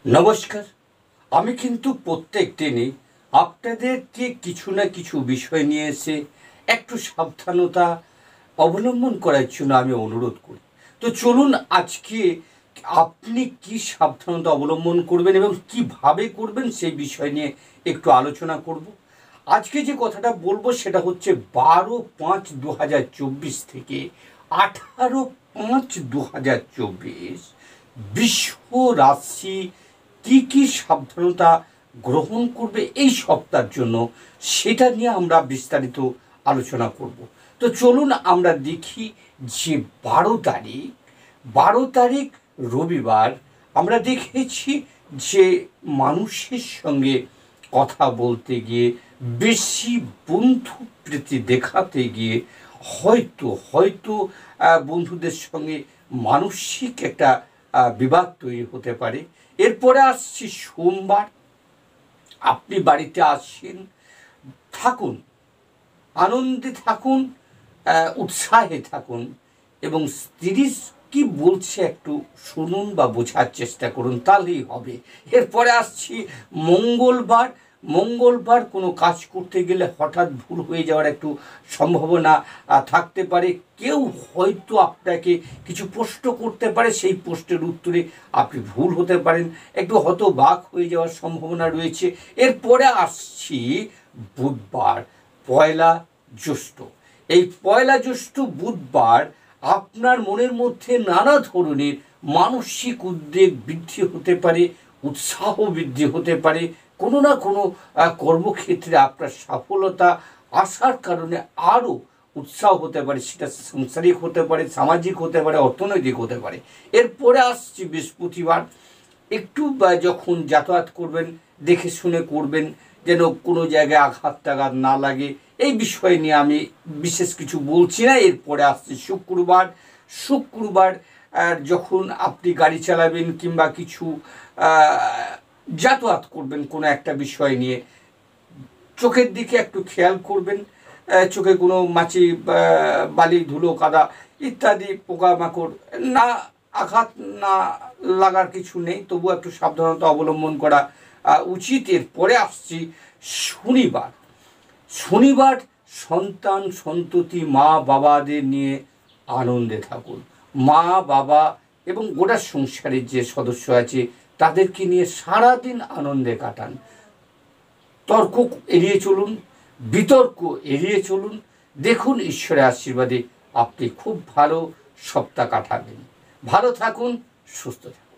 নমস্কার। আমি কিন্তু প্রত্যেক দিনই আপনাদেরকে কিছু না কিছু বিষয় নিয়ে এসে একটু সাবধানতা অবলম্বন করার জন্য আমি অনুরোধ করি। তো চলুন আজকে আপনি কি সাবধানতা অবলম্বন করবেন এবং কিভাবে করবেন সেই বিষয় নিয়ে একটু আলোচনা করব। আজকে যে কথাটা বলবো সেটা হচ্ছে 12/5/2024 থেকে 18/5/2024 বিশ্ব রাশি কি সাবধানতা গ্রহণ করবে এই সপ্তাহের জন্য, সেটা নিয়ে আমরা বিস্তারিত আলোচনা করব। তো চলুন আমরা দেখি যে 12 তারিখ রবিবার আমরা দেখেছি যে মানুষের সঙ্গে কথা বলতে গিয়ে, বেশি বন্ধু প্রীতি দেখাতে গিয়ে হয়তো বন্ধুদের সঙ্গে মানসিক একটা বিবাদ তৈরি হতে পারে। এরপরে আসছি সোমবার। আপনি বাড়িতে আসছেন, থাকুন, আনন্দে থাকুন, উৎসাহে থাকুন এবং স্ত্রী কি বলছে একটু শুনুন বা বোঝার চেষ্টা করুন, তাহলেই হবে। এরপরে আসছি মঙ্গলবার কোনো কাজ করতে গেলে হঠাৎ ভুল হয়ে যাওয়ার একটু সম্ভাবনা থাকতে পারে। কেউ হয়তো আপনাকে কিছু প্রশ্ন করতে পারে, সেই প্রশ্নের উত্তরে আপনি ভুল হতে পারেন, একটু হতবাক হয়ে যাওয়ার সম্ভাবনা রয়েছে। এরপরে আসছি বুধবার, 1লা জ্যৈষ্ঠ। এই 1লা জ্যৈষ্ঠ বুধবার আপনার মনের মধ্যে নানা ধরনের মানসিক উদ্বেগ বৃদ্ধি হতে পারে, উৎসাহ বৃদ্ধি হতে পারে। কোনো না কোনো কর্মক্ষেত্রে আপনার সফলতা আসার কারণে আরও উৎসাহ হতে পারে, সেটা সাংসারিক হতে পারে, সামাজিক হতে পারে, অর্থনৈতিক হতে পারে। এরপরে আসছি বৃহস্পতিবার। একটু যখন যাতায়াত করবেন দেখে শুনে করবেন, যেন কোনো জায়গায় আঘাত টাঘাত না লাগে। এই বিষয় নিয়ে আমি বিশেষ কিছু বলছি না। এরপরে আসছে শুক্রবার যখন আপনি গাড়ি চালাবেন কিংবা কিছু যাতায়াত করবেন কোনো একটা বিষয় নিয়ে, চোখের দিকে একটু খেয়াল করবেন। চোখে কোনো মাছি, বালি, ধুলো, কাদা ইত্যাদি পোকামাকড় না, আঘাত না লাগার কিছু নেই, তবু একটু সাবধানতা অবলম্বন করা উচিত। এরপরে আসছি শনিবার সন্তান সন্ততি মা বাবাদের নিয়ে আনন্দে থাকুন। মা বাবা এবং গোটা সংসারের যে সদস্য আছে তাদেরকে নিয়ে সারাদিন আনন্দে কাটান। তর্ক এড়িয়ে চলুন, বিতর্ক এড়িয়ে চলুন। দেখুন ঈশ্বরের আশীর্বাদে আপনি খুব ভালো সপ্তাহ কাটাবেন। ভালো থাকুন, সুস্থ থাকুন।